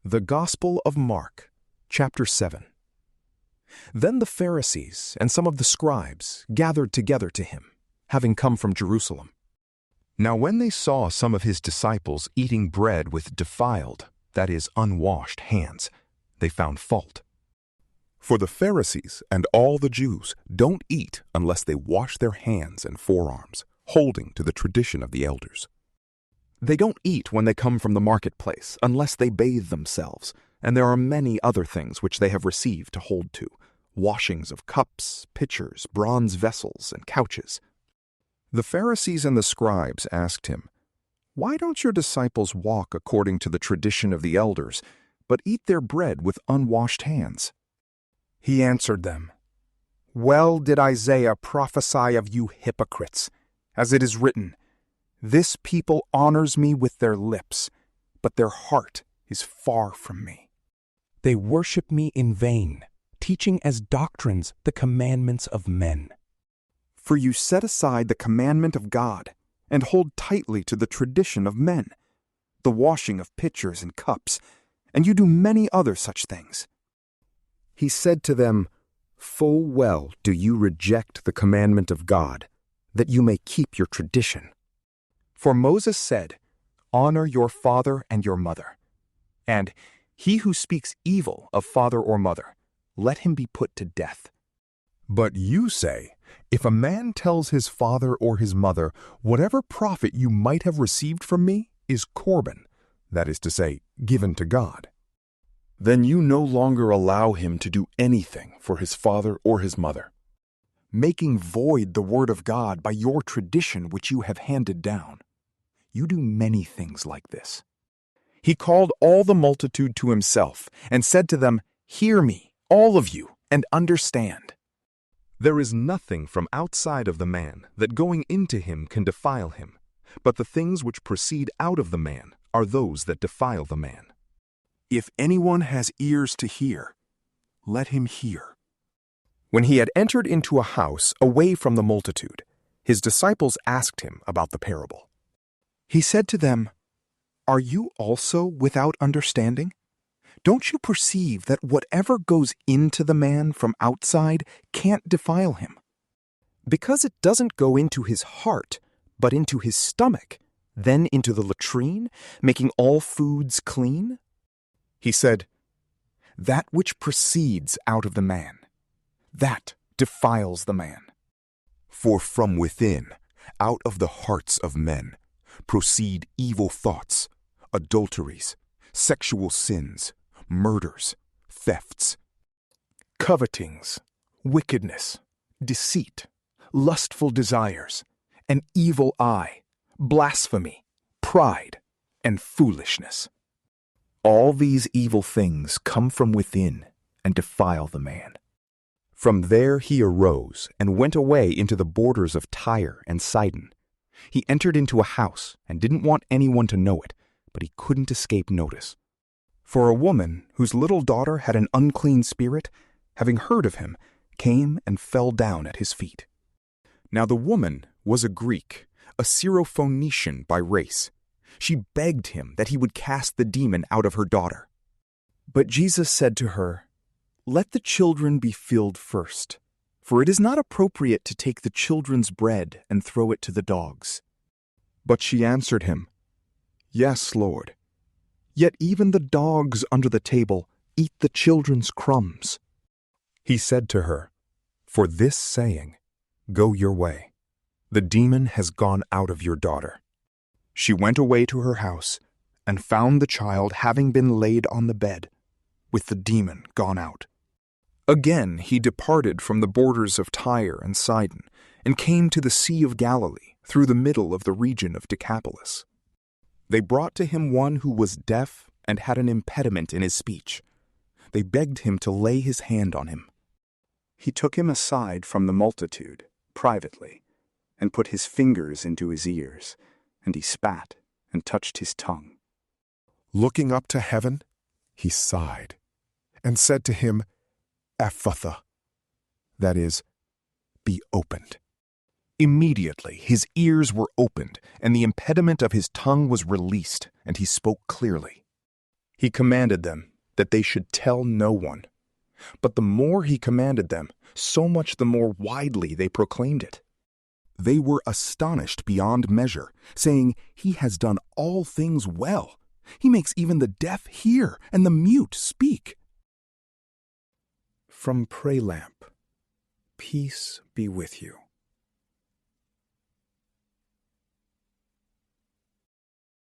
The Gospel of Mark, chapter 7. Then the Pharisees and some of the scribes gathered together to him, having come from Jerusalem. Now when they saw some of his disciples eating bread with defiled, that is, unwashed hands, they found fault. For the Pharisees and all the Jews don't eat unless they wash their hands and forearms, holding to the tradition of the elders. They don't eat when they come from the marketplace unless they bathe themselves, and there are many other things which they have received to hold to, washings of cups, pitchers, bronze vessels, and couches. The Pharisees and the scribes asked him, "Why don't your disciples walk according to the tradition of the elders, but eat their bread with unwashed hands?" He answered them, "Well did Isaiah prophesy of you hypocrites, as it is written, 'This people honors me with their lips, but their heart is far from me. They worship me in vain, teaching as doctrines the commandments of men.' For you set aside the commandment of God and hold tightly to the tradition of men, the washing of pitchers and cups, and you do many other such things." He said to them, "Full well do you reject the commandment of God, that you may keep your tradition. For Moses said, 'Honor your father and your mother,' and 'He who speaks evil of father or mother, let him be put to death.' But you say, 'If a man tells his father or his mother, whatever profit you might have received from me is Corban,' that is to say, given to God, then you no longer allow him to do anything for his father or his mother, making void the word of God by your tradition which you have handed down. You do many things like this." He called all the multitude to himself and said to them, "Hear me, all of you, and understand. There is nothing from outside of the man that going into him can defile him, but the things which proceed out of the man are those that defile the man. If anyone has ears to hear, let him hear." When he had entered into a house away from the multitude, his disciples asked him about the parable. He said to them, "Are you also without understanding? Don't you perceive that whatever goes into the man from outside can't defile him? Because it doesn't go into his heart, but into his stomach, then into the latrine, making all foods clean?" He said, "That which proceeds out of the man, that defiles the man. For from within, out of the hearts of men, proceed evil thoughts, adulteries, sexual sins, murders, thefts, covetings, wickedness, deceit, lustful desires, an evil eye, blasphemy, pride, and foolishness. All these evil things come from within and defile the man." From there he arose and went away into the borders of Tyre and Sidon. He entered into a house and didn't want anyone to know it, but he couldn't escape notice. For a woman whose little daughter had an unclean spirit, having heard of him, came and fell down at his feet. Now the woman was a Greek, a Syrophoenician by race. She begged him that he would cast the demon out of her daughter. But Jesus said to her, "Let the children be filled first, for it is not appropriate to take the children's bread and throw it to the dogs." But she answered him, "Yes, Lord. Yet even the dogs under the table eat the children's crumbs." He said to her, "For this saying, go your way. The demon has gone out of your daughter." She went away to her house and found the child having been laid on the bed, with the demon gone out. Again he departed from the borders of Tyre and Sidon, and came to the Sea of Galilee through the middle of the region of Decapolis. They brought to him one who was deaf and had an impediment in his speech. They begged him to lay his hand on him. He took him aside from the multitude, privately, and put his fingers into his ears, and he spat and touched his tongue. Looking up to heaven, he sighed, and said to him, "Ephphatha," that is, "be opened." Immediately his ears were opened, and the impediment of his tongue was released, and he spoke clearly. He commanded them that they should tell no one. But the more he commanded them, so much the more widely they proclaimed it. They were astonished beyond measure, saying, "He has done all things well. He makes even the deaf hear and the mute speak." From PrayLamp, peace be with you.